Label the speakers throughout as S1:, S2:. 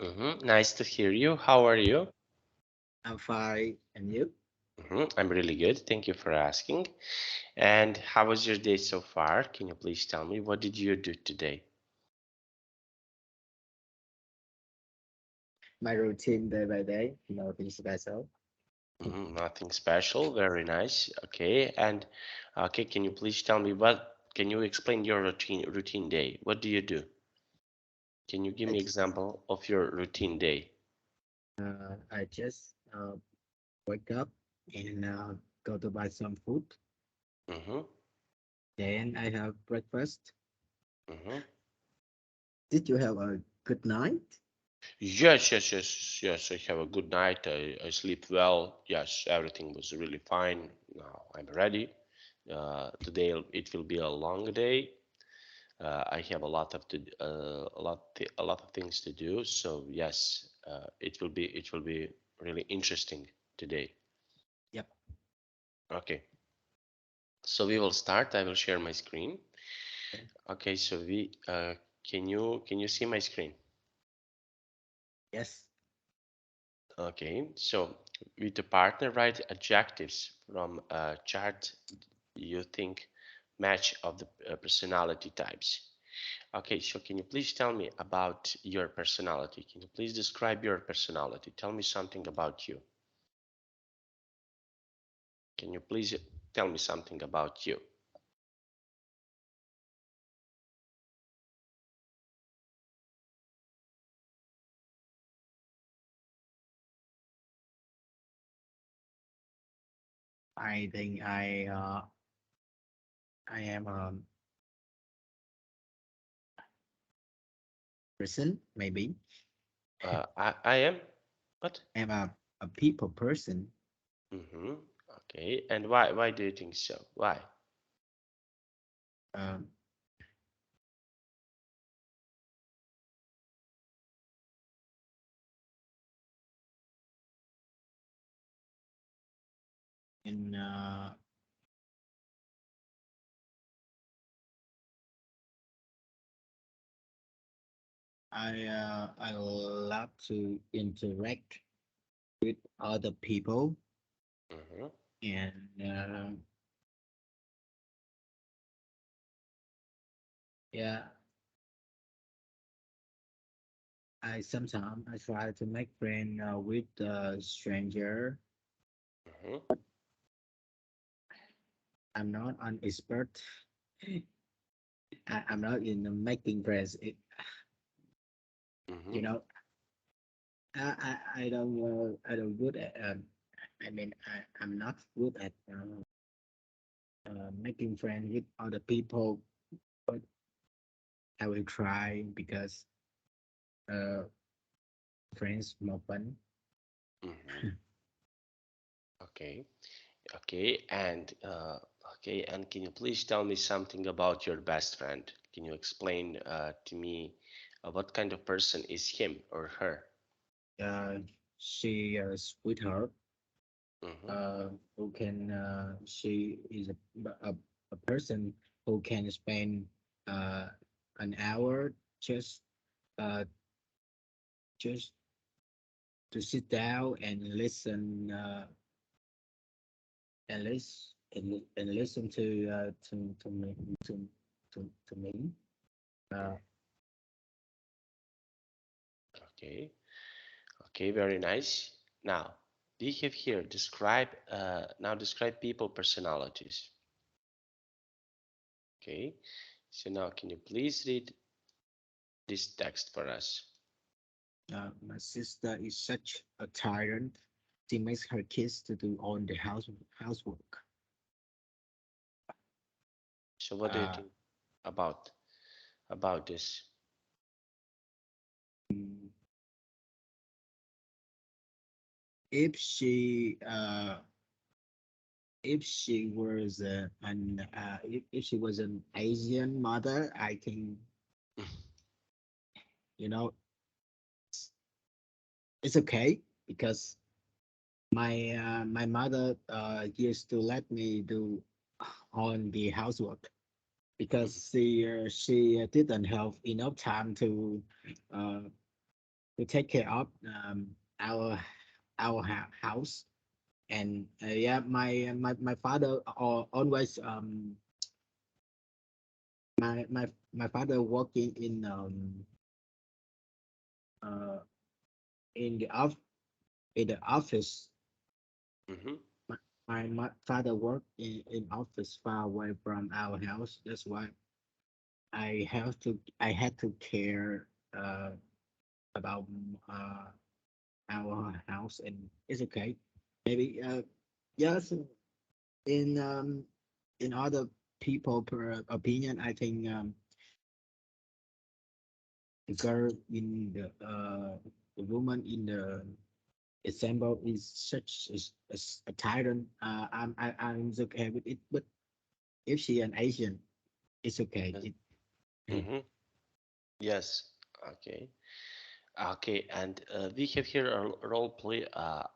S1: Nice to hear you. How are you?
S2: I'm fine, and you?
S1: I'm really good. Thank you for asking. And how was your day so far? Can you please tell me what did you do today?
S2: My routine day by day, nothing special.
S1: Nothing special. Very nice. Okay. And okay, can you please tell me can you explain your routine day? What do you do? Can you give
S2: I
S1: me
S2: just,
S1: example of your routine day?
S2: I just wake up and go to buy some food.
S1: Mm-hmm.
S2: Then I have breakfast.
S1: Mm-hmm.
S2: Did you have a good night?
S1: Yes. I have a good night. I sleep well. Yes, everything was really fine. Now I'm ready. Today it will be a long day. I have a lot of things to do. So yes, it will be really interesting today.
S2: Yep.
S1: Okay, so we will start. I will share my screen.
S2: Okay.
S1: Okay, so we can you see my screen?
S2: Yes.
S1: Okay, so with the partner, write adjectives from a chart you think match of the personality types. Okay, so can you please tell me about your personality? Can you please describe your personality? Tell me something about you. Can you please tell me something about you?
S2: I think I am a person, maybe.
S1: I am. What?
S2: I'm a people person.
S1: Mm-hmm. Okay, and why do you think so? Why?
S2: Um, and I love to interact with other people,
S1: Mm-hmm.
S2: and yeah, I sometimes I try to make friend with a stranger.
S1: Mm-hmm.
S2: I'm not an expert. I'm not in making friends.
S1: Mm-hmm.
S2: You know, I don't good at I mean I'm not good at making friends with other people, but I will try because uh friends more fun.
S1: Mm-hmm. Okay. Okay, and can you please tell me something about your best friend? Can you explain to me what kind of person is him or her?
S2: Uh, she sweetheart.
S1: Mm-hmm.
S2: Who can she is a, a person who can spend uh an hour just uh just to sit down and listen and listen to me to me. Uh,
S1: Okay, okay, very nice. Now, we have here describe people personalities. Okay, so now can you please read this text for us?
S2: my sister is such a tyrant. She makes her kids to do all the housework.
S1: So what do you
S2: Uh,
S1: think about this?
S2: mm, if she if she was if she was an Asian mother, I think you know it's okay because my mother used to let me do on the housework because she didn't have enough time to uh, to take care of our house. And yeah, my father always my father working uh in the off in the office.
S1: Mm-hmm.
S2: My father worked in office far away from our house. That's why I had to care about our house, and it's okay. Maybe yes, in other people per opinion, I think the girl in the woman in the example is such a tyrant. I'm okay with it, but if she an Asian, it's okay.
S1: Yes.
S2: It
S1: Mm-hmm. Yes. Okay. Okay. And we have here a role play, a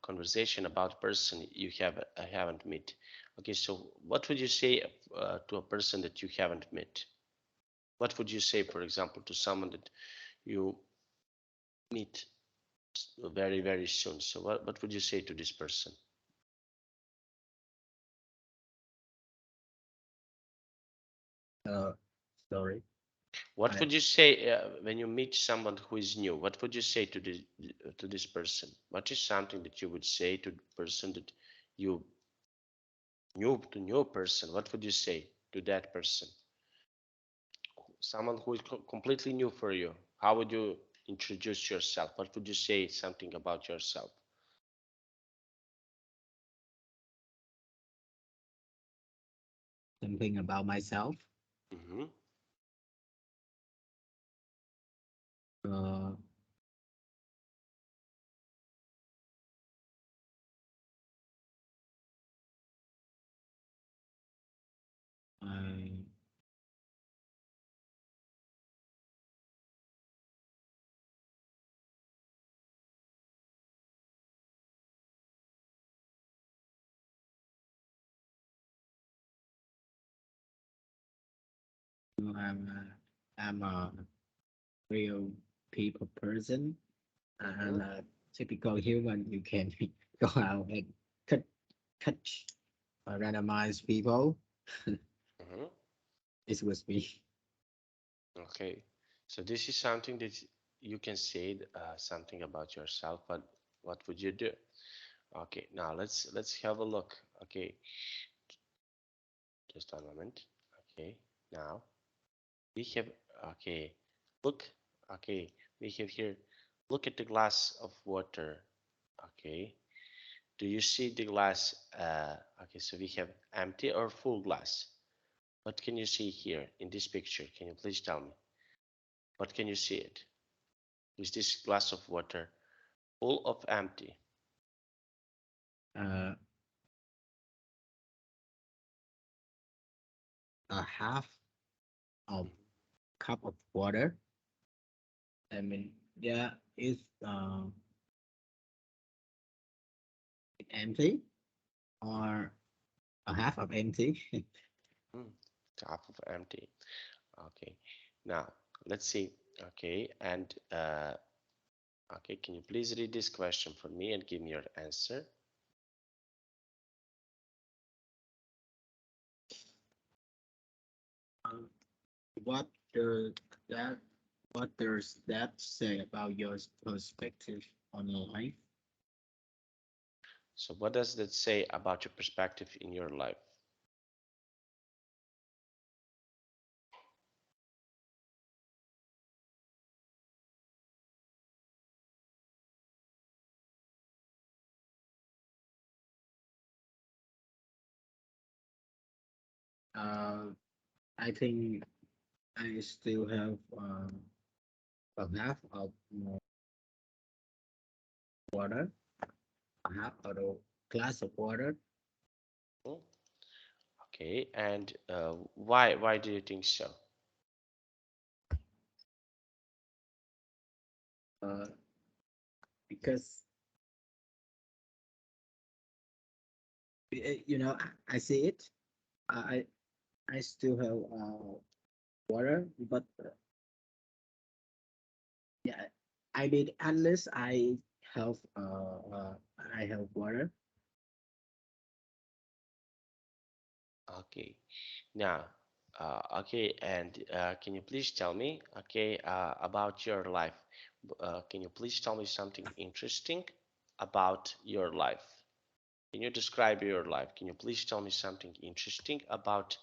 S1: conversation about a person you haven't met. Okay. So, what would you say to a person that you haven't met? What would you say, for example, to someone that you meet very, very soon? So, what would you say to this person?
S2: uh sorry.
S1: What
S2: I
S1: would you say when you meet someone who is new? What would you say to this person? What is something that you would say to the person that you new person? What would you say to that person? Someone who is completely new for you. How would you introduce yourself? What would you say something about yourself?
S2: something about myself.
S1: Hmm.
S2: Uh, I I'm a real people person. I'm
S1: Hmm.
S2: a typical human. You can go out and cut touch randomize people.
S1: Hmm.
S2: It was me.
S1: Okay. So this is something that you can say something about yourself, but what would you do? Okay, now let's have a look. Okay, just a moment. Okay, now we have okay. Look, okay, we have here. Look at the glass of water. Okay, do you see the glass? Okay, so we have empty or full glass. What can you see here in this picture? Can you please tell me? What can you see it? Is this glass of water full of empty?
S2: Uh, a half of cup of water. I mean, yeah, it's empty or a half of empty.
S1: Mm, half of empty. Okay, now let's see. Okay, and okay, can you please read this question for me and give me your answer?
S2: Um, what does that what does that say about your perspective on life?
S1: So, what does that say about your perspective in your life?
S2: Uh, I think I still have a half of water, a half of a glass of water.
S1: Hmm, okay, and why do you think so?
S2: Uh, because you know I see it. I I still have water, but yeah, I mean, unless have I have water.
S1: Okay. Now, okay, and can you please tell me, okay, about your life? Can you please tell me something interesting about your life? Can you describe your life? Can you please tell me something interesting about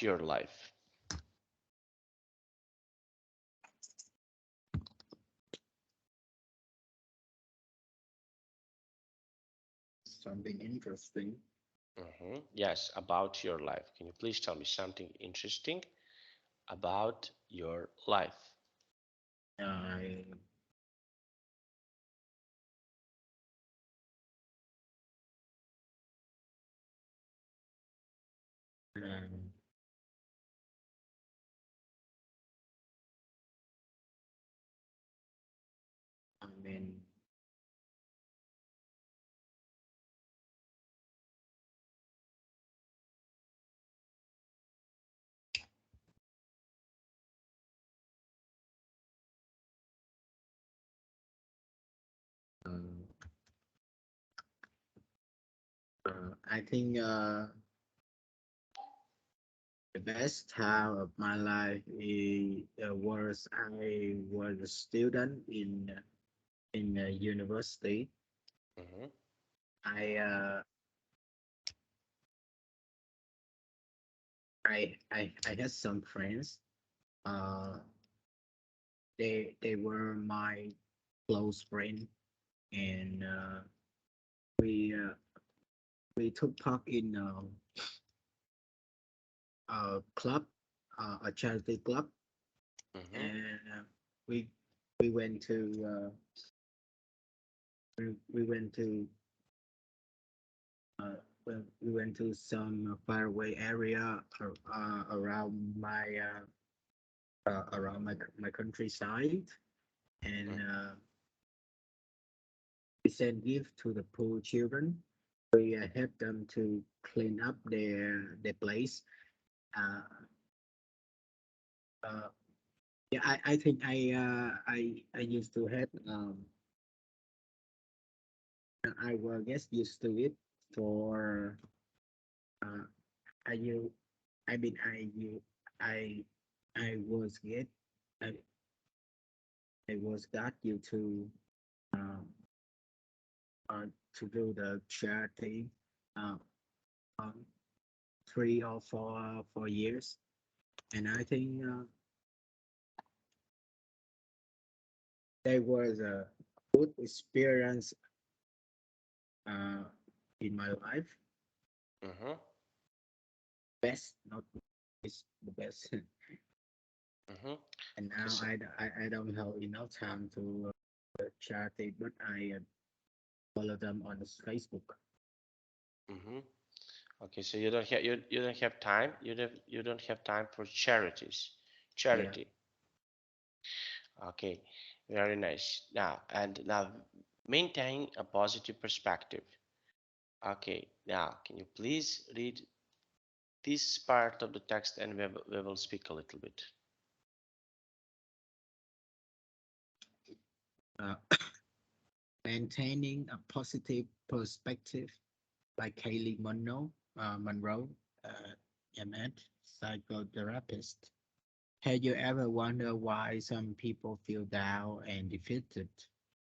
S1: your life?
S2: Something interesting.
S1: Yes, about your life. Can you please tell me something interesting about your life?
S2: I um, I mean, uh, I think the best time of my life was I was a student in a university.
S1: Mm-hmm,
S2: I uh, I had some friends. Uh, they were my close friend, and we uh, we took part in a club, a charity club,
S1: mm-hmm,
S2: and we we went to we went to uh, we went to some faraway area around my countryside, and we sent gift to the poor children. We helped them to clean up their place. Uh, uh, yeah, I think I used to have I will get used to it for uh, I you I mean I I was get I, I was got you um to do the charity uh, um, 3 or 4 years, and I think there was a good experience uh, in my life.
S1: mm-hmm,
S2: Best, not is the best.
S1: mm-hmm.
S2: And
S1: Okay,
S2: now
S1: so,
S2: I don't have enough time to charity, but I follow them on Facebook.
S1: mm-hmm. Okay, so you don't have time. You don't have time for charities,
S2: Yeah.
S1: charity. Okay, very nice. Now maintain a positive perspective. Okay, now can you please read this part of the text and we will speak a little bit.
S2: Uh, Maintaining a positive perspective by Kaylee Monroe, uh, MD, psychotherapist. Have you ever wondered why some people feel down and defeated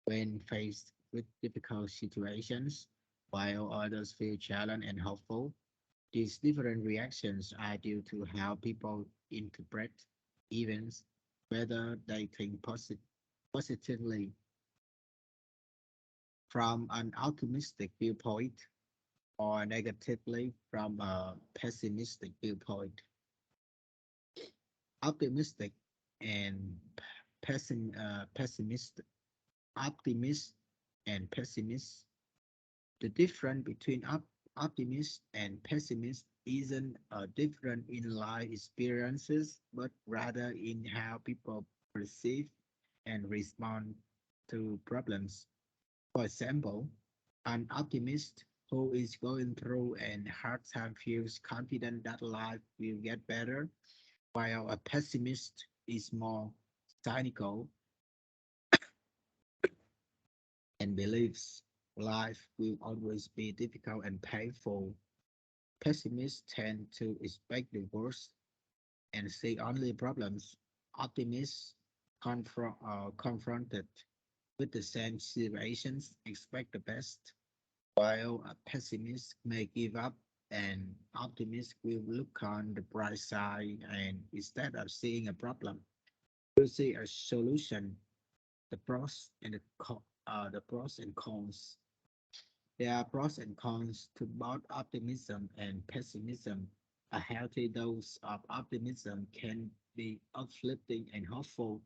S2: when faced with difficult situations, while others feel challenged and hopeful? These different reactions are due to how people interpret events, whether they think positively from an optimistic viewpoint or negatively from a pessimistic viewpoint. Optimistic and pessimist, optimist and pessimist. The difference between optimist and pessimist isn't a difference in life experiences, but rather in how people perceive and respond to problems. For example, an optimist who is going through a hard time feels confident that life will get better, while a pessimist is more cynical and believes life will always be difficult and painful. Pessimists tend to expect the worst and see only problems. Optimists confronted with the same situations expect the best, while a pessimist may give up. An optimist will look on the bright side and instead of seeing a problem, will see a solution. The pros and cons. There are pros and cons to both optimism and pessimism. A healthy dose of optimism can be uplifting and hopeful,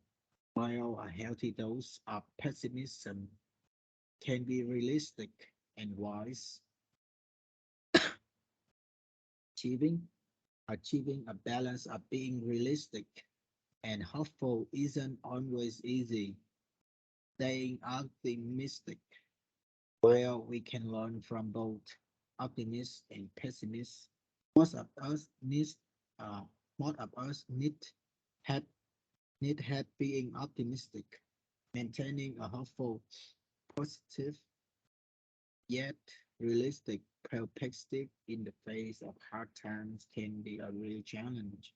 S2: while a healthy dose of pessimism can be realistic and wise. Achieving achieving a balance of being realistic and hopeful isn't always easy. Staying optimistic, well, we can learn from both optimists and pessimists. Most of us need, uh, most of us had need help being optimistic, maintaining a hopeful, positive, yet realistic perspective in the face of hard times can be a real challenge.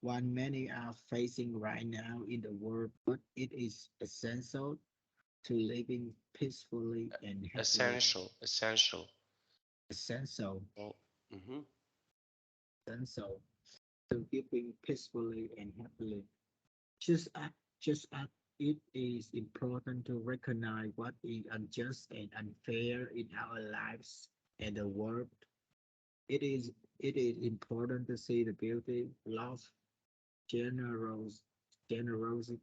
S2: One many are facing right now in the world, but it is essential to living peacefully and happily.
S1: Essential.
S2: Essential,
S1: Oh, hmm
S2: essential to living peacefully and happily. Just as it is important to recognize what is unjust and unfair in our lives and the world. It is it is important to see the beauty, love, generos, generosity,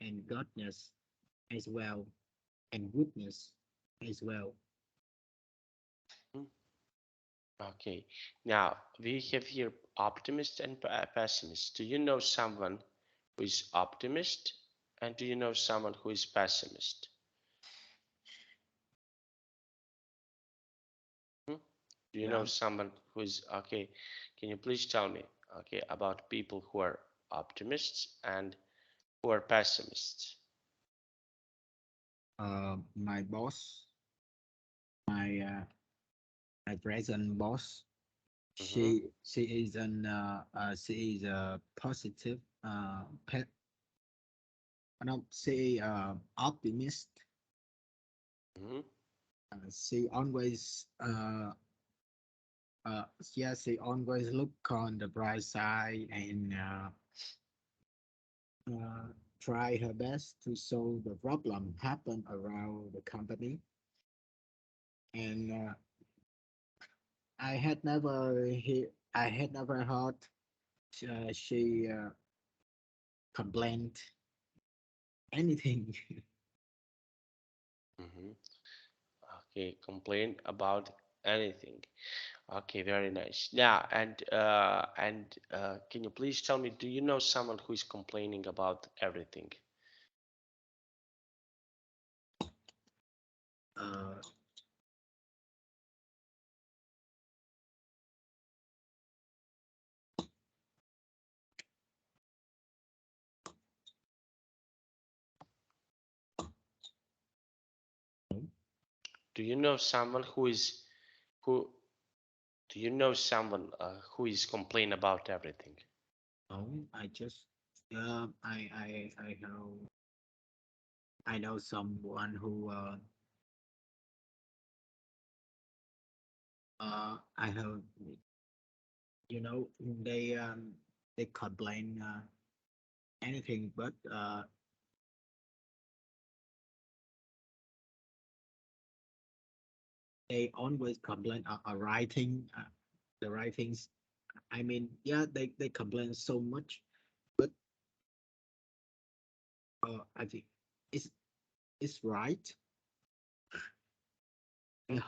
S2: and goodness as well, and goodness as well.
S1: Okay. Now we have here optimist and pessimist. Do you know someone who is optimist, and do you know someone who is pessimist? Hmm? Do you know
S2: Yeah.
S1: someone who is okay? Can you please tell me, okay, about people who are optimists and who are pessimists?
S2: My boss, my my present boss,
S1: Mm-hmm.
S2: she is a positive pet. No, she optimist.
S1: Mm-hmm.
S2: She always yeah, she always look on the bright side and uh, try her best to solve the problem happen around the company. And I had never heard she complained anything.
S1: Mm-hmm. Okay, complain about anything. Okay, very nice. Yeah, and can you please tell me, do you know someone who is complaining about everything?
S2: uh,
S1: Do you know someone who do you know someone who is complain about everything?
S2: no, I just I know someone who I have they complain anything but they always complain writing the writings. I mean, yeah, they complain so much, but I think it's it's right.
S1: Hmm?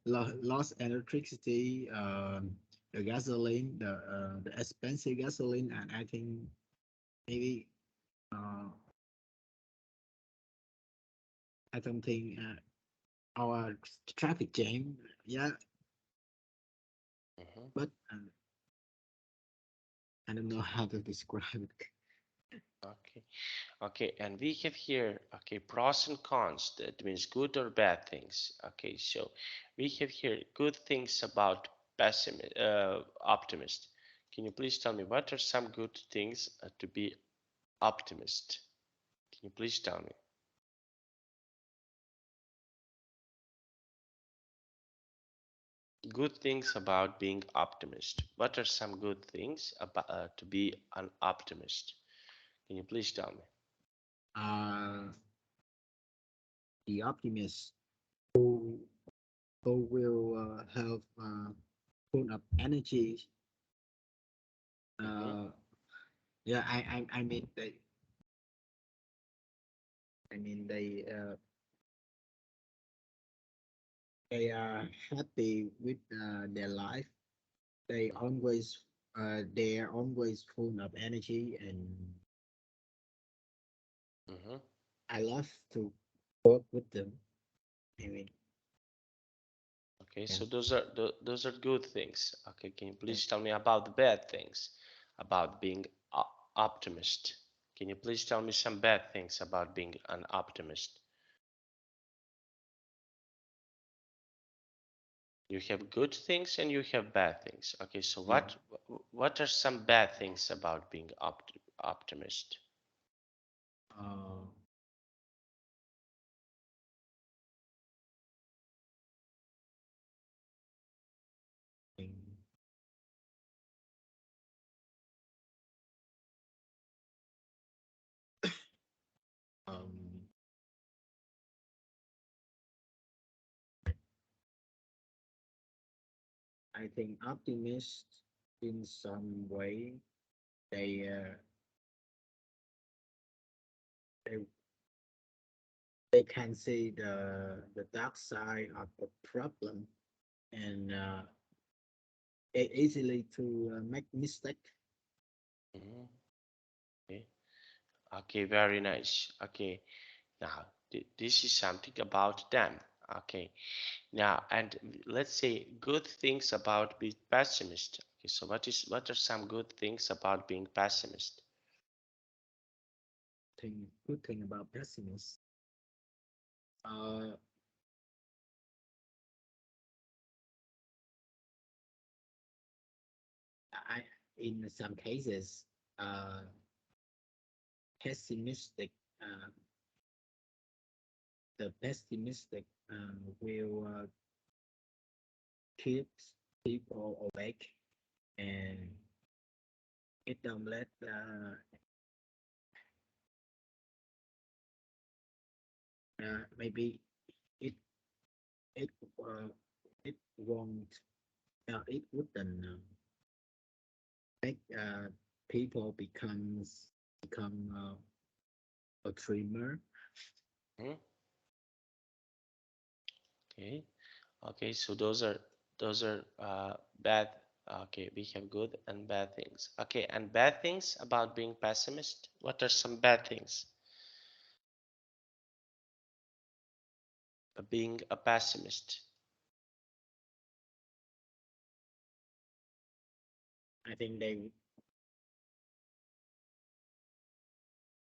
S2: Lost electricity, the gasoline, the expensive gasoline, and I think maybe uh, I don't think our traffic jam. Yeah,
S1: Mhm.
S2: but I don't know how to describe it.
S1: Okay. Okay, and we have here, okay, pros and cons. That means good or bad things. Okay, so we have here good things about pessimist, optimist. Can you please tell me what are some good things to be optimist? Can you please tell me? Good things about being optimist. What are some good things about to be an optimist? Can you please tell me?
S2: Uh, the optimist who will have full of energy.
S1: Mm-hmm,
S2: Uh, yeah, I mean they are happy with their life. They are always full of energy, and
S1: mm-hmm.
S2: I love to work with them. I mean,
S1: Okay,
S2: yeah,
S1: so those are good things. Okay, can you
S2: yeah.
S1: please tell me about the bad things about being optimist? Can you please tell me some bad things about being an optimist? You have good things and you have bad things. Okay, so
S2: Yeah.
S1: what are some bad things about being optimist?
S2: Uh, and, um, I think optimists in some way they uh, they they can see the dark side of the problem, and it easily to make mistake.
S1: Mhm. Okay, okay, very nice. Okay, now this is something about them. Okay, now, and let's say good things about being pessimist. Okay, so what are some good things about being pessimist?
S2: Good thing about pessimists. Uh, I in some cases, uh, pessimistic. Uh, the pessimistic will keep people awake, and it don't let maybe it it uh, it won't it wouldn't make people become a dreamer.
S1: Hmm? Okay, okay, so those are bad. Okay, we have good and bad things. Okay, and bad things about being pessimist. What are some bad things? Being a pessimist.
S2: I think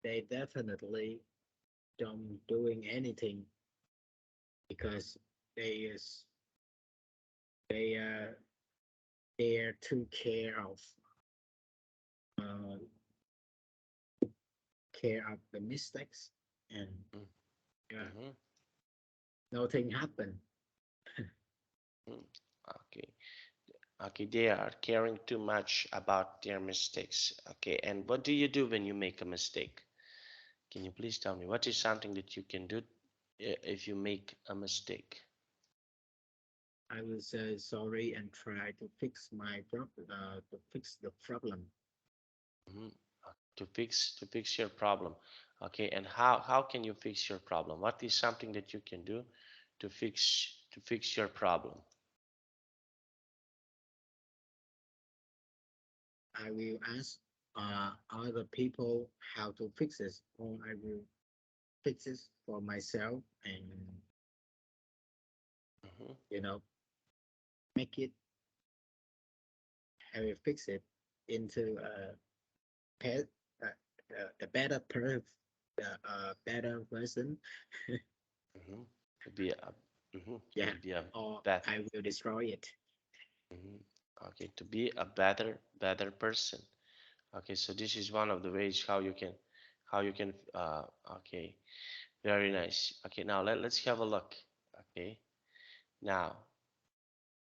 S2: they definitely don't doing anything because they is they they are too uh, care of the mistakes, and yeah,
S1: Mm-hmm.
S2: nothing happened.
S1: Okay. Okay, they are caring too much about their mistakes. Okay, and what do you do when you make a mistake? Can you please tell me what is something that you can do if you make a mistake?
S2: I will say sorry and try to fix to fix the problem.
S1: Mhm. To fix your problem. Okay, and how can you fix your problem? What is something that you can do to fix your problem?
S2: I will ask other people how to fix this, or I will fix it for myself, and
S1: Hmm.
S2: you know make it I will fix it into a pet. the better the better version.
S1: Hmm. To be a,
S2: Yeah,
S1: to be a
S2: or
S1: bet.
S2: I will destroy it.
S1: Mhm. Okay, to be a better person. Okay, so this is one of the ways how you can okay, very nice. Okay, now let's have a look. Okay, now,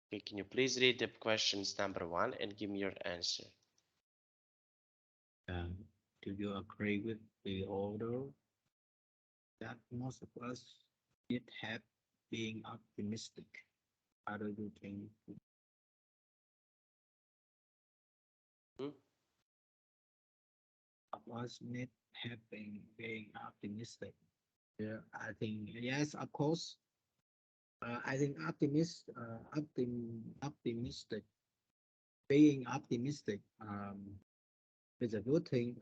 S1: okay, can you please read the questions number one and give me your answer?
S2: Um, do you agree with the order that most of us need have being optimistic? How do you think
S1: Hmm?
S2: of us need having being optimistic? Yeah, I think yes, of course. I think optimistic, being optimistic, is a good thing.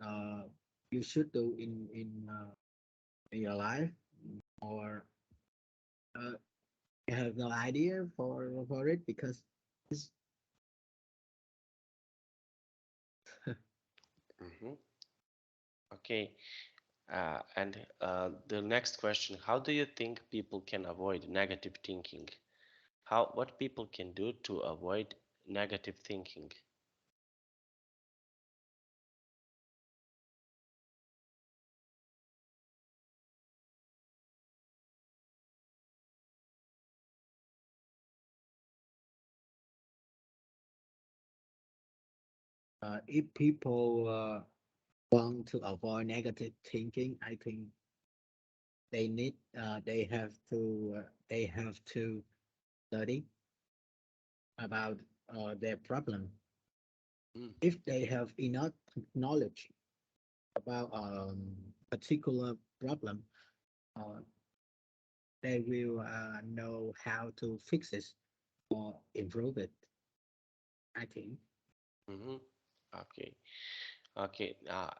S2: You should do in your life, or uh, you have no idea for it because it's,
S1: Mm-hmm. Okay, and the next question: how do you think people can avoid negative thinking? What people can do to avoid negative thinking?
S2: if people want to avoid negative thinking, I think they have to study about their problem.
S1: Mm,
S2: If they have enough knowledge about particular problem, uh, they will know how to fix it or improve it. I think
S1: mm-hmm. Okay. Okay,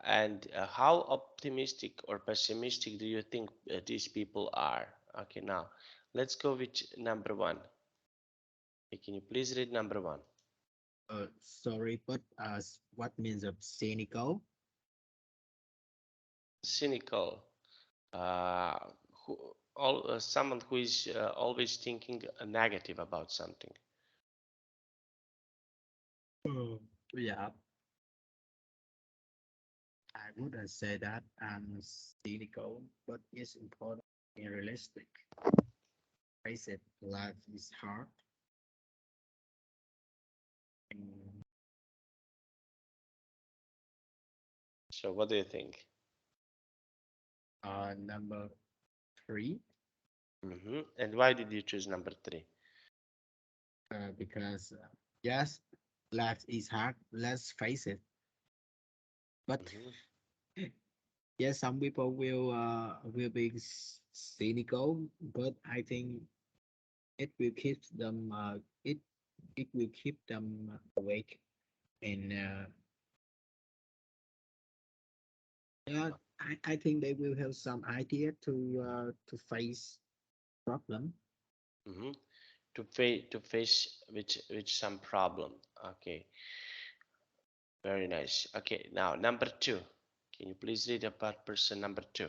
S1: and how optimistic or pessimistic do you think these people are? Okay, now let's go with number one. Okay, can you please read number one?
S2: sorry, but what means of cynical?
S1: Cynical, uh, someone who is always thinking negative about something.
S2: Mm. Yeah, I wouldn't say that I'm cynical, but it's important and realistic. Face it, life is hard. And,
S1: So, what do you think?
S2: number three,
S1: And why did you choose number three?
S2: because yes, life is hard. Let's face it. But
S1: Hmm.
S2: yes, some people will be cynical, but I think it will keep them it will keep them awake and yeah, I think they will have some idea to face problem.
S1: Hmm. To face with some problem. Okay, very nice. Okay, now number two. Can you please read about person number two?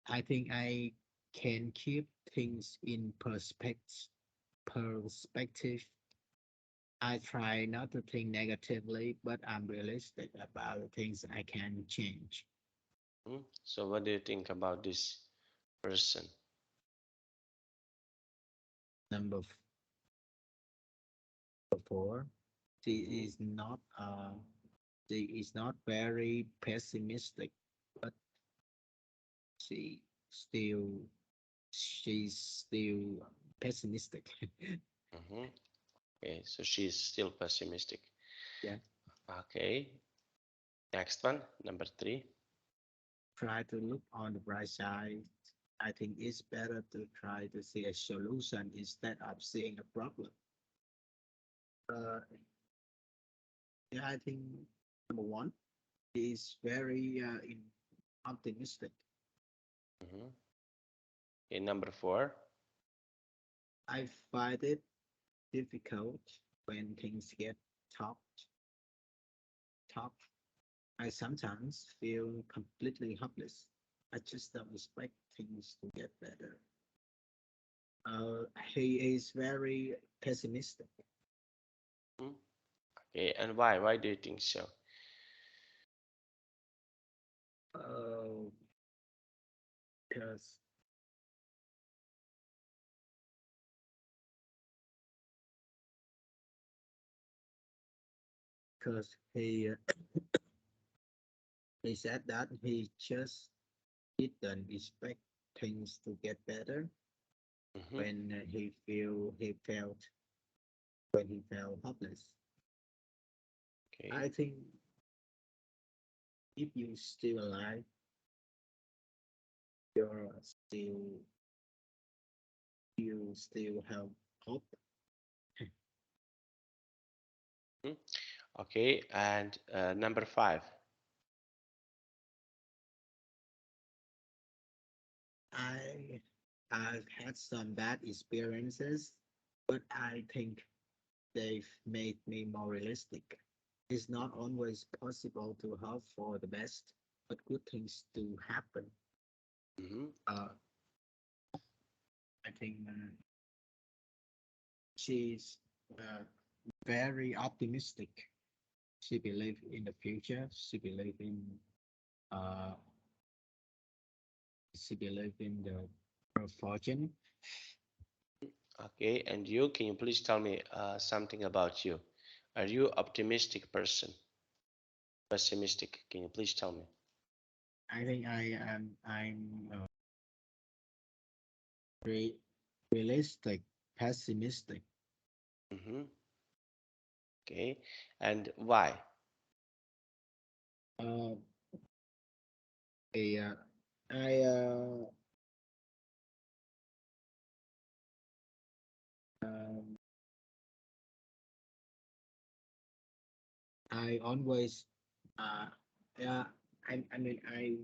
S2: I think I can keep things in perspective. I try not to think negatively, but I'm realistic about the things I can change.
S1: So, what do you think about this person?
S2: Number four, she
S1: Hmm.
S2: is not she is not very pessimistic, but she still she's still pessimistic.
S1: Hmm. Okay, so she's still pessimistic.
S2: Yeah.
S1: Okay, next one, number three.
S2: Try to look on the bright side. I think it's better to try to see a solution instead of seeing a problem. Uh, yeah, I think number one is very optimistic.
S1: Hmm. Okay, number four.
S2: I find it difficult, when things get tough, tough, I sometimes feel completely helpless. I just don't expect things to get better. He is very pessimistic.
S1: Mhm. Okay, and why? Why do you think so?
S2: Uh, because he said that he just didn't expect things to get better
S1: Hmm.
S2: when he felt hopeless.
S1: Okay.
S2: I think if you still alive, you're still you still have hope.
S1: Mhm. Okay, and number five.
S2: I I've had some bad experiences, but I think they've made me more realistic. It's not always possible to hope for the best, but good things do happen.
S1: Hmm.
S2: Uh, I think she's uh, very optimistic. She believes in the future. Uh, she believes in the her fortune.
S1: Okay, and you, can you please tell me something about you? Are you optimistic person? Pessimistic? Can you please tell me?
S2: I think I'm re- realistic, pessimistic.
S1: Hmm. Okay, and why?
S2: Uh, a, I um, I always uh, yeah I mean I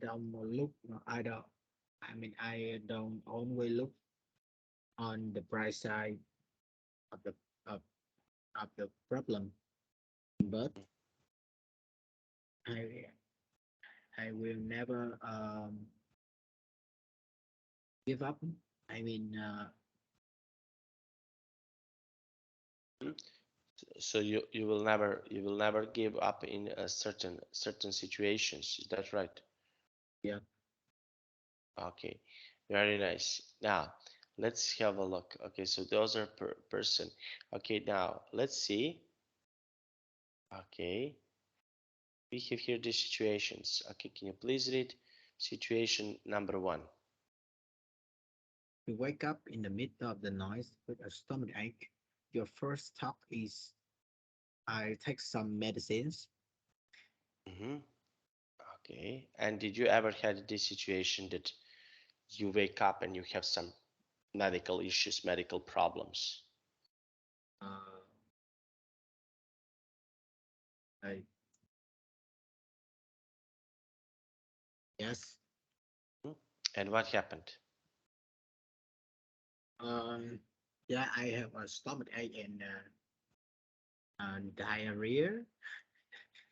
S2: don't look I don't I mean I don't always look on the bright side of the of, of the problem, but I I will never give up. I mean
S1: Mhm. So you will never give up in a certain situations. Is that right?
S2: yeah.
S1: Okay, very nice. Now let's have a look. Okay, so those are person. Okay, now let's see. Okay, we have here the situations. Okay, can you please read situation number one?
S2: You wake up in the middle of the night with a stomach ache. Your first thought is, I take some medicines.
S1: Mm-hmm. Okay, and did you ever had this situation that you wake up and you have some medical issues, medical problems?
S2: Uh, I, yes.
S1: Mhm. And what happened?
S2: Um, yeah, I have a stomach ache and diarrhea.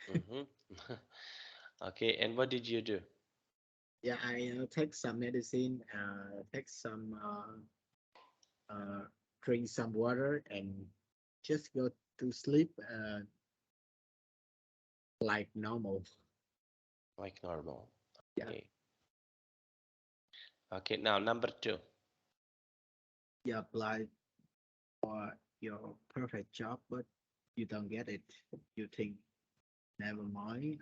S1: Mm-hmm. Okay, and what did you do?
S2: Yeah, I take some medicine, take uh, drink some water, and just go to sleep like normal.
S1: Like normal.
S2: Yeah,
S1: Okay. Okay, now number two.
S2: you apply for your perfect job, but you don't get it. You think, never mind,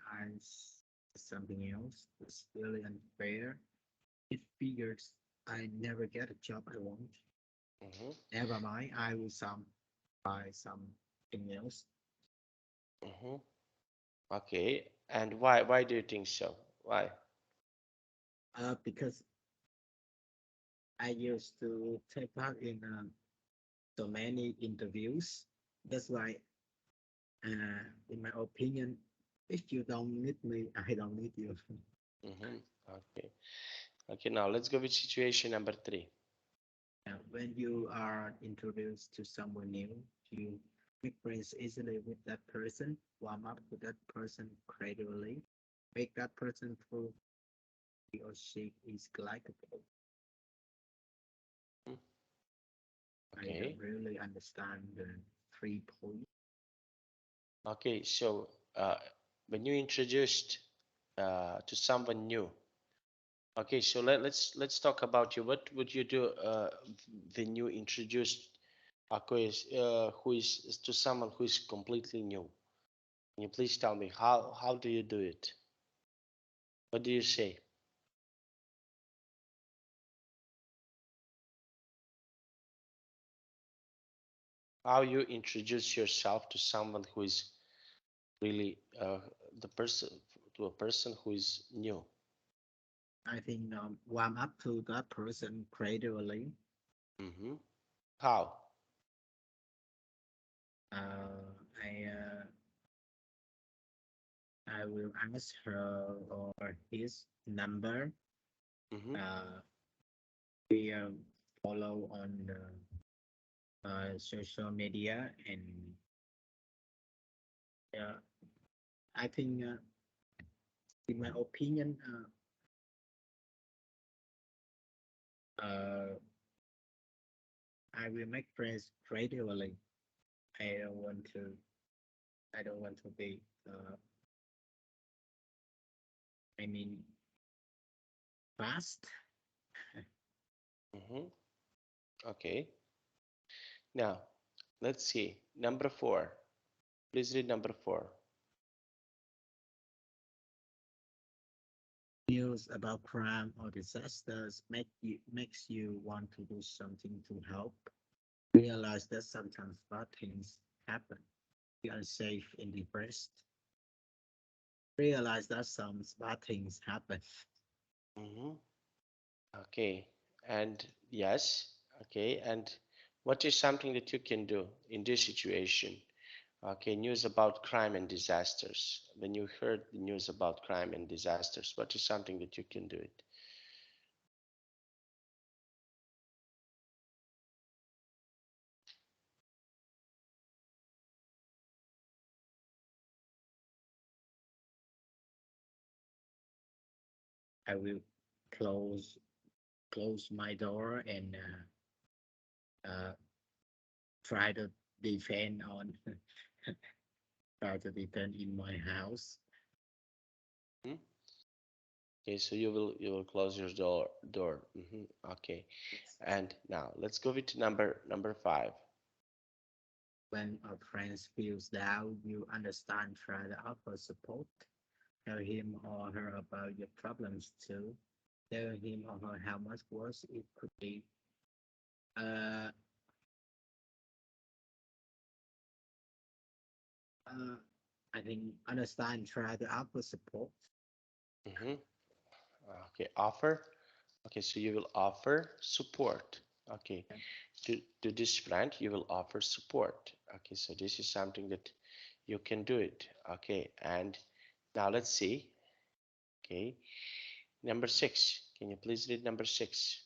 S2: something else. It's really unfair. It figures I never get a job I want.
S1: Mm-hmm.
S2: Never mind, I will try something else.
S1: Mm-hmm. Okay, and why do you think so? Why?
S2: Because I used to take part in so many interviews. That's why, in my opinion, if you don't need me, I don't need you.
S1: Mm-hmm. Okay. Okay, now let's go with situation number three.
S2: When you are introduced to someone new, you make friends easily with that person, warm up with that person gradually, make that person prove he or she is likable.
S1: Mhm.
S2: I don't
S1: Okay.
S2: really understand the 3 points.
S1: Okay. So when you introduced to someone new, okay. So let's talk about you. What would you do when you introduced who is to someone who is completely new? Can you please tell me how do you do it? What do you say? How you introduce yourself to someone who is really the person to a person who is new?
S2: I think warm up to that person gradually.
S1: Mm-hmm. How?
S2: I will ask her or his number.
S1: Mm-hmm.
S2: Uh, we follow on the social media, and uh, I think, in my opinion, I will make friends gradually. I don't want to. I don't want to be. I mean, fast.
S1: Mm-hmm. Okay. Now let's see. Number four. Please read number four.
S2: News about crime or disasters makes you want to do something to help. Realize that sometimes bad things happen. You are safe and depressed. Realize that some bad things happen.
S1: Mm-hmm. Okay. And yes. Okay. And what is something that you can do in this situation? Okay, news about crime and disasters. When you heard the news about crime and disasters, what is something that you can do it?
S2: I will close close my door and uh, try to defend on try to defend in my house.
S1: Hmm. Okay, so you will close your door. Okay, and now let's go with number five.
S2: When a friend feels down, you understand, try to offer support. Tell him or her about your problems too. Tell him or her how much worse it could be. Uh, uh, I think understand, try to offer support.
S1: hmm Okay, offer. Okay, so you will offer support. Okay, to this friend, you will offer support. Okay, so this is something that you can do it. Okay, and now let's see. Okay, number six. Can you please read number six?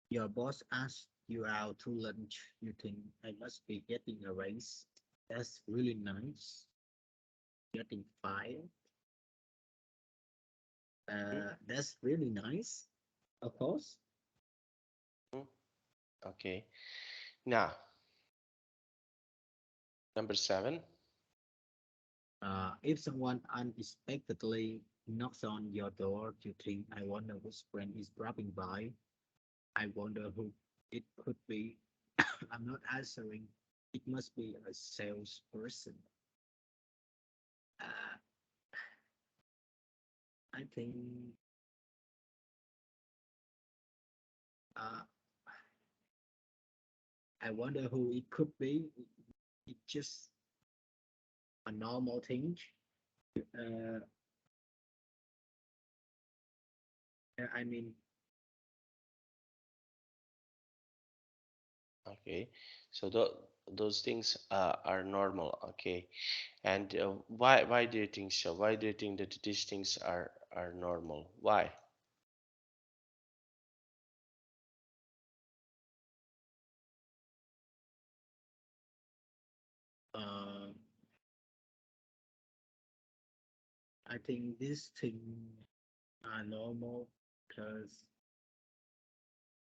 S2: Your boss asks you out to lunch. You think I must be getting a raise. That's really nice. Getting fired.
S1: Mhm,
S2: That's really nice. Of course.
S1: mhm. Okay, now number seven.
S2: If someone unexpectedly knocks on your door, you think, I wonder which friend is dropping by. I wonder who it could be. I'm not answering. It must be a salesperson. Uh, I think uh, I wonder who it could be. It's just a normal thing. Uh, I mean,
S1: Okay, so the those things are normal. Okay, and why do you think so? Why do you think that these things are normal? Why?
S2: Uh, I think these things are normal because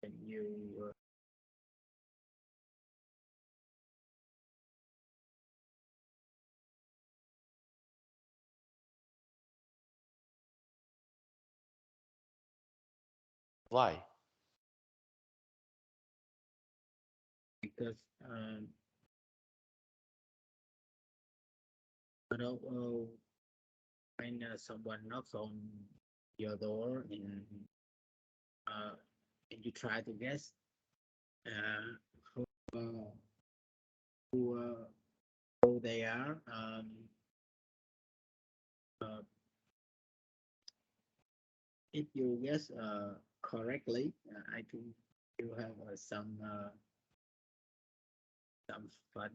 S2: when you
S1: Why?
S2: because you know when someone knocks on your door uh, and you try to guess uh, who uh, who they are. Uh, if you guess correctly, I think you have some fun.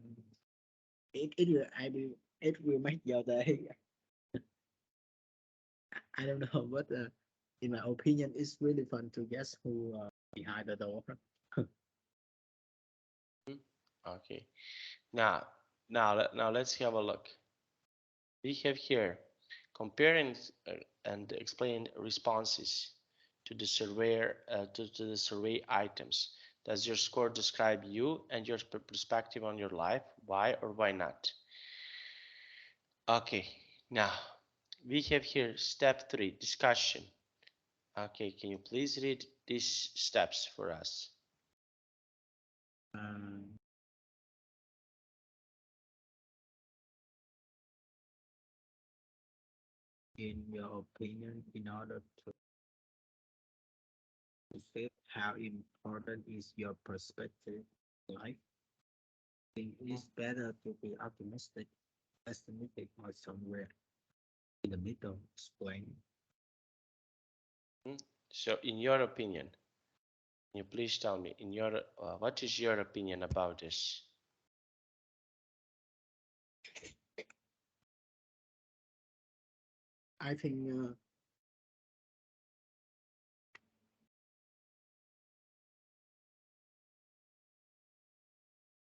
S2: It will I will it will make your day. I don't know, but in my opinion, it's really fun to guess who behind the door.
S1: Hmm? Okay. Now, now let's have a look. We have here comparing and explain responses to the survey to the survey items. Does your score describe you and your perspective on your life? Why or why not? Okay, now we have here step 3 discussion. Okay, can you please read these steps for us?
S2: Um, in your opinion, in order to see how important is your perspective in life, I think
S1: Mhm,
S2: it's better to be optimistic, pessimistic, or somewhere in the middle. Explain.
S1: mhm. So, in your opinion, can you please tell me, in your what is your opinion about this?
S2: I think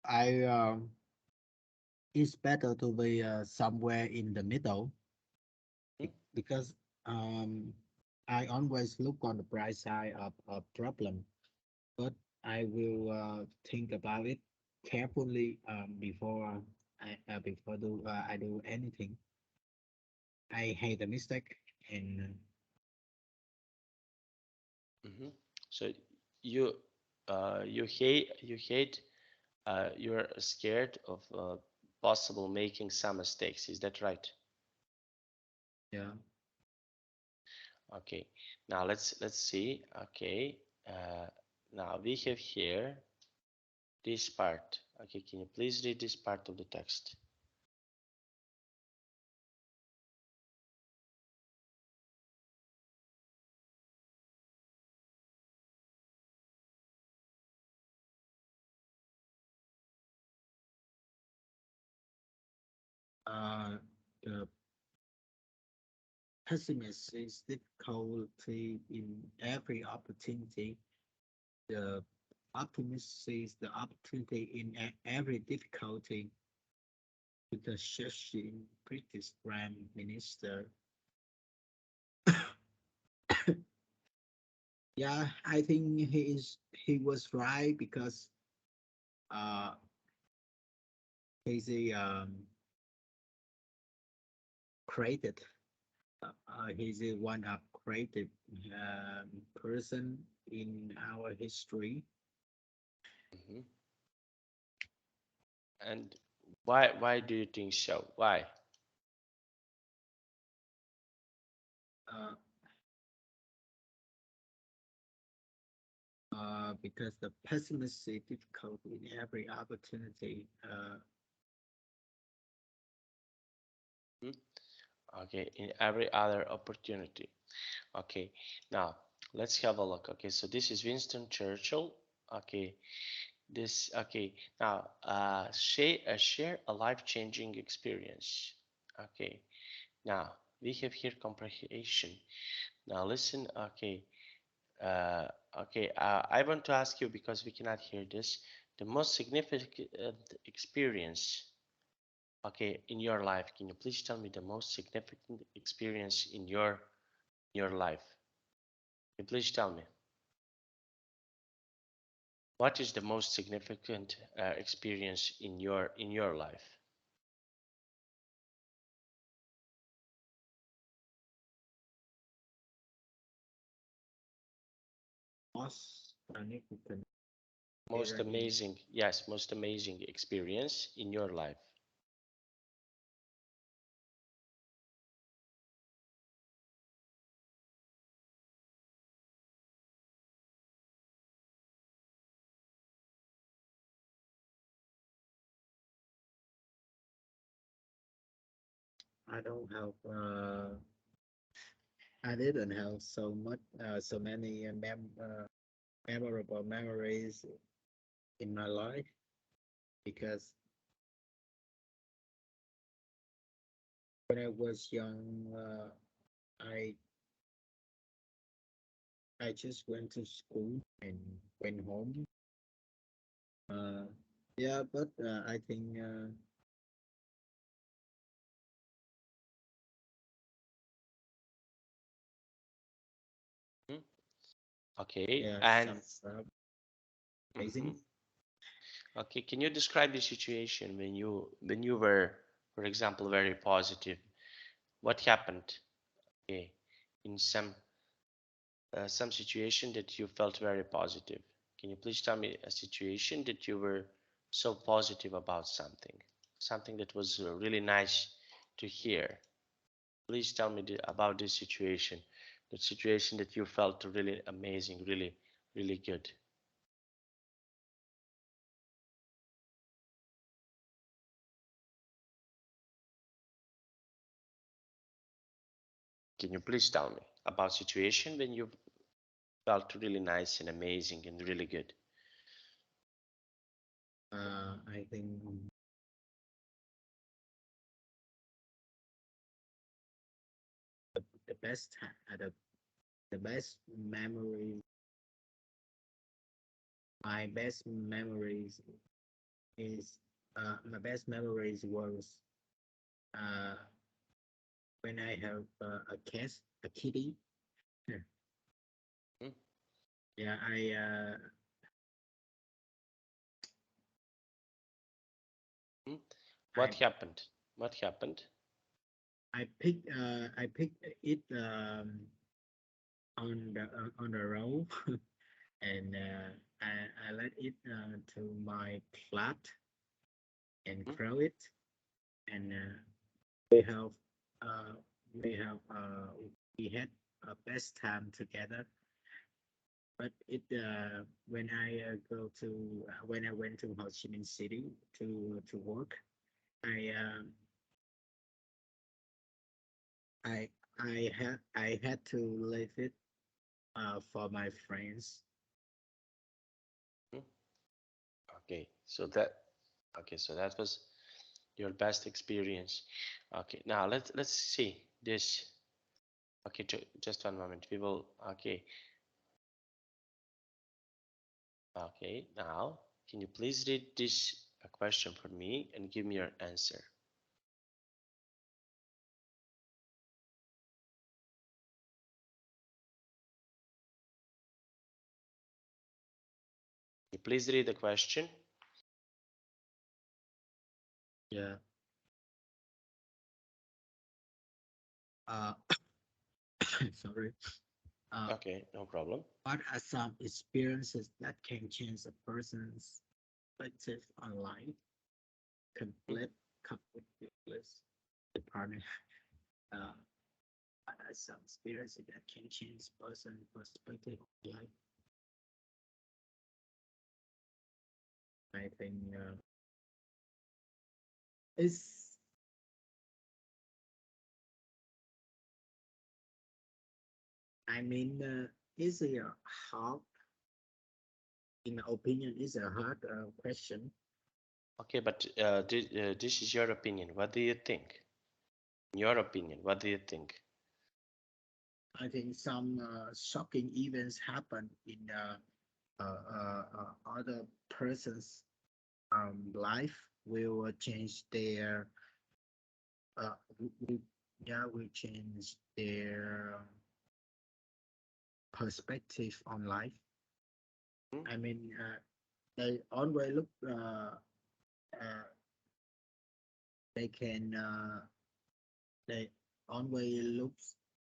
S2: I it's better to be somewhere in the middle
S1: Mhm,
S2: because um, I always look on the bright side of a problem, but I will think about it carefully before I do anything. I hate a mistake, and
S1: mhm. So, you you hate you're scared of possible making some mistakes. Is that right?
S2: yeah,
S1: Okay. Now let's see. Okay. Uh, now we have here this part. Okay. Can you please read this part of the text?
S2: the pessimist is difficulty in every opportunity. The optimist sees the opportunity in every difficulty. The Chechen British Prime Minister. Yeah, I think he was right because uh he's a created he's a one of creative person in our history.
S1: Hmm. And why do you think so? Why?
S2: Uh, because the pessimist see difficulty in every opportunity.
S1: Hmm? Okay. In every other opportunity. Okay. Now let's have a look. Okay. So this is Winston Churchill. Okay. This okay. Now, share a life-changing experience. Okay. Now we have here comprehension. Now listen. Okay. Uh, okay. I want to ask you because we cannot hear this. The most significant experience. Okay, in your life. Can you please tell me the most significant experience in your life? Can you please tell me what is the most significant experience in your life?
S2: Most significant
S1: Most
S2: era in
S1: amazing, yes, most amazing experience in your life.
S2: I don't have I didn't have so many memorable memories in my life because when I was young, I I just went to school and went home. Uh, yeah, but I think
S1: Mhm. Okay,
S2: yeah,
S1: and
S2: some stuff
S1: mhm.
S2: amazing.
S1: Okay, can you describe the situation when you were, for example, very positive? What happened? Okay, in some situation that you felt very positive. Can you please tell me a situation that you were so positive about something, something that was really nice to hear? Please tell me about this situation, the situation that you felt really amazing, really good. Can you please tell me about situation when you felt really nice and amazing and really good?
S2: I think the best the best memory my best memories is my best memories was uh, when I have a kitty.
S1: Hmm?
S2: Yeah,
S1: Hmm?
S2: I
S1: What happened? What happened?
S2: I picked it on the road and I let it to my flat and
S1: Hmm?
S2: grow it and we have uh, we have we had a best time together. But it when I go to when I went to Ho Chi Minh City to work, I um, I I had to leave it for my friends.
S1: Hmm? Okay, so that was your best experience. Okay, now let's see this. Okay, just one moment. We will. Okay, okay. Now, can you please read this question for me and give me your answer? Can you please read the question?
S2: Yeah. Uh, sorry. Uh,
S1: Okay, no problem.
S2: what are some experiences that can change a person's perspective on life?
S1: Hmm?
S2: Conflict, conflict with the partner. Uh, what are some experiences that can change a person's perspective on life? I think it's I mean, it's a hard in my opinion, is a hard question.
S1: Okay, but this is your opinion. What do you think? In your opinion, what do you think?
S2: I think some shocking events happen in other person's life will change their will, yeah, will change their perspective on life.
S1: Hmm?
S2: I mean, they always look they can they always look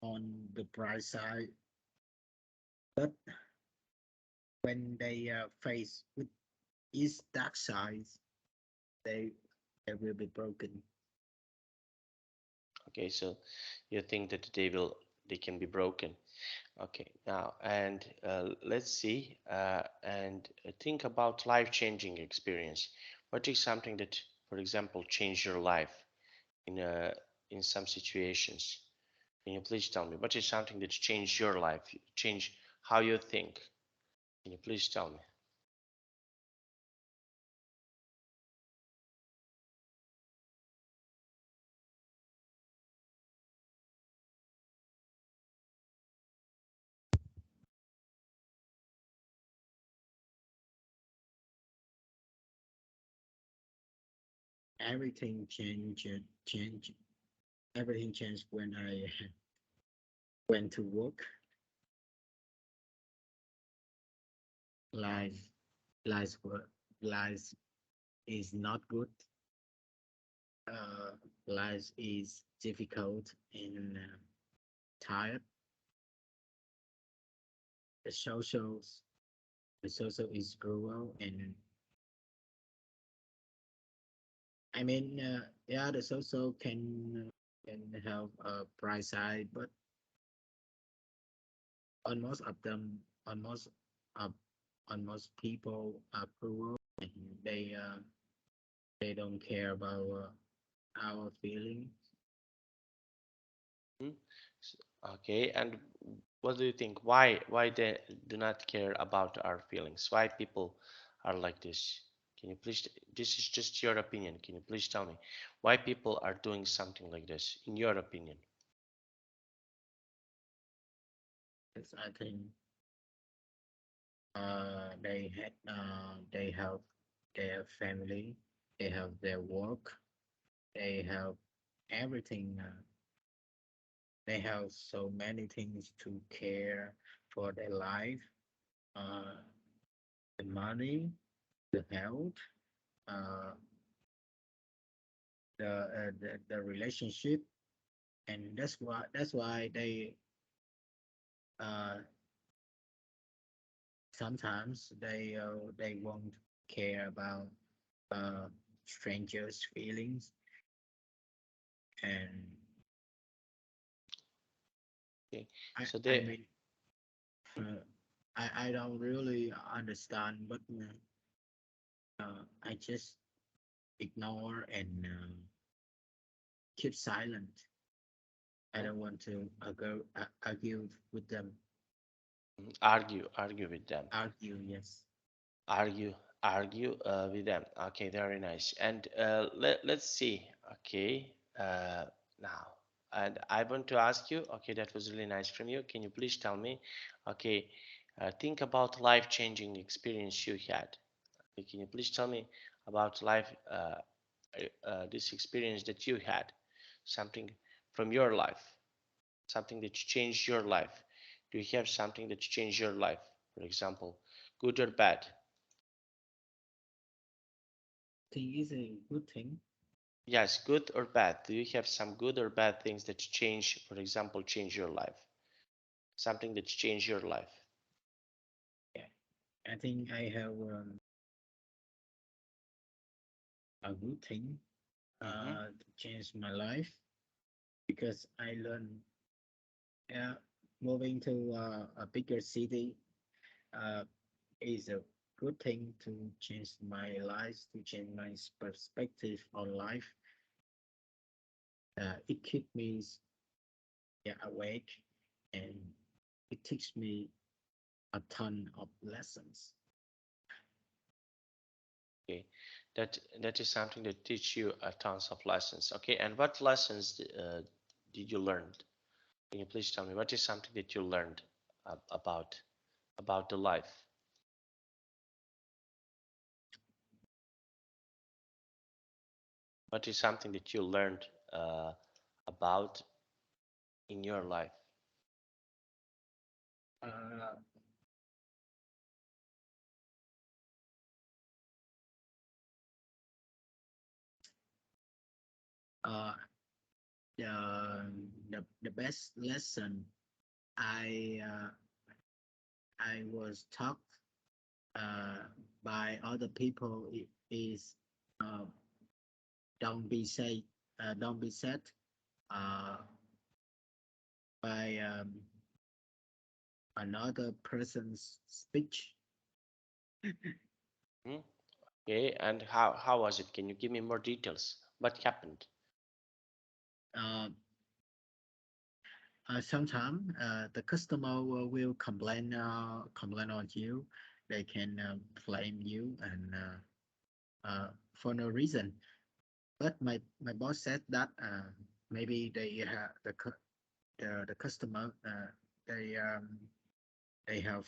S2: on the bright side, but when they face with its dark sides, they they will be broken.
S1: Okay, so you think that they can be broken. Okay, now and let's see and think about life-changing experience. What is something that, for example, changed your life in in some situations? Can you please tell me what is something that changed your life, change how you think? Can you please tell me?
S2: Everything changed. Everything changed when I went to work. Life, life, life is not good. Uh, life is difficult and tired. The socials, the social is cruel, and I mean, yeah, the social can have a bright side, but almost of them, almost uh, almost people are cruel, and they don't care about our feelings.
S1: Hmm? Okay, and what do you think? Why they do not care about our feelings? Why people are like this? Can you please? This is just your opinion. Can you please tell me why people are doing something like this? In your opinion.
S2: Yes, I think they have their family, they have their work, they have everything. They have so many things to care for their life, uh, the money, the health, uh, the relationship, and that's why uh, sometimes they won't care about uh, strangers' feelings, and
S1: Okay,
S2: I
S1: so
S2: I
S1: they
S2: mean I don't really understand, but I just ignore and keep silent. I
S1: hmm,
S2: don't want to argue with them.
S1: argue with them.
S2: Argue, yes.
S1: argue argue with them. Okay, very nice. And let's see. Okay, now, and I want to ask you, okay, that was really nice from you. Can you please tell me, okay, think about life-changing experience you had. Okay, can you please tell me about life this experience that you had, something from your life, something that changed your life? Do you have something that changed your life, for example, good or bad?
S2: Thing is a good thing.
S1: Yes, good or bad. Do you have some good or bad things that change, for example, change your life? Something that changed your life.
S2: Yeah. I think I have a good thing
S1: Mm-hmm.
S2: to change my life because I learned moving to a bigger city uh, is a good thing to change my life, to change my perspective on life. It keeps me awake and it teaches me a ton of lessons.
S1: Okay, that is something that teach you tons of lessons. Okay, and what lessons did you learn? Can you please tell me what is something that you learned about the life? What is something that you learned uh, about in your life?
S2: Uh, uh, the best lesson I I was taught uh, by other people is uh, don't be sad, don't be sad uh, by another person's speech.
S1: Hmm? Okay, and how was it? Can you give me more details? What happened?
S2: Uh, Sometimes the customer will complain on you. They can blame you and for no reason. But my boss said that maybe they have the customer they have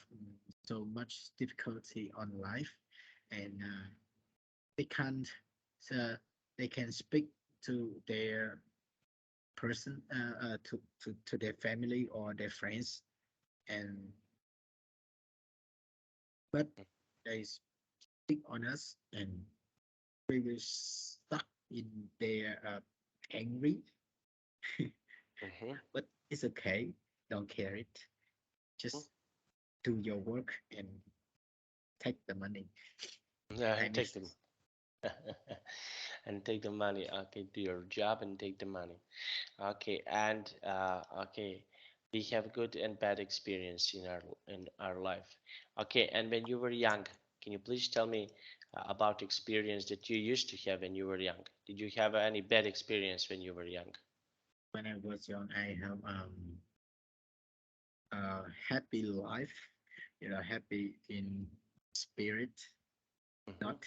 S2: so much difficulty on life, and they can't uh, they can speak to their person to their family or their friends, and but they speak on us, and we will stuck in their angry.
S1: Mm-hmm.
S2: But it's okay, don't care it, just do your work and take the money.
S1: Yeah,
S2: I
S1: and take
S2: miss
S1: them and take the money. Okay, do your job and take the money. Okay, and okay, we have good and bad experience in our life. Okay, and when you were young, can you please tell me about experience that you used to have when you were young? Did you have any bad experience when you were young?
S2: when I was young. I have a happy life, happy in spirit,
S1: Mm-hmm.
S2: not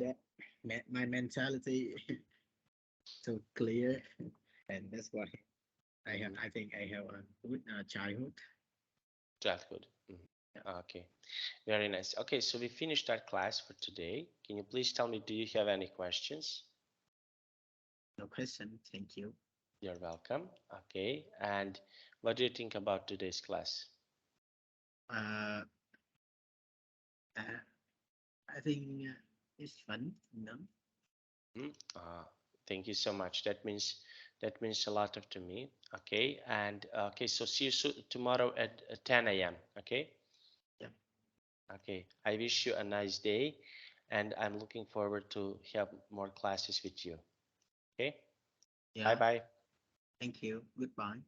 S2: yeah, my mentality so clear, and that's why
S1: Mm-hmm.
S2: I think I have a good childhood.
S1: Childhood.
S2: Yeah,
S1: Mhm. Okay, very nice. Okay, so we finished our class for today. Can you please tell me, do you have any questions?
S2: no question. Thank you.
S1: You're welcome. Okay, and what do you think about today's class?
S2: Uh, uh I think it's fun,
S1: Mhm. Thank you so much. That means a lot of to me. Okay, and okay, so see you tomorrow at 10 a.m. Okay,
S2: Yeah,
S1: okay. I wish you a nice day, and I'm looking forward to have more classes with you. Okay, bye
S2: yeah.
S1: bye.
S2: Thank you. Goodbye.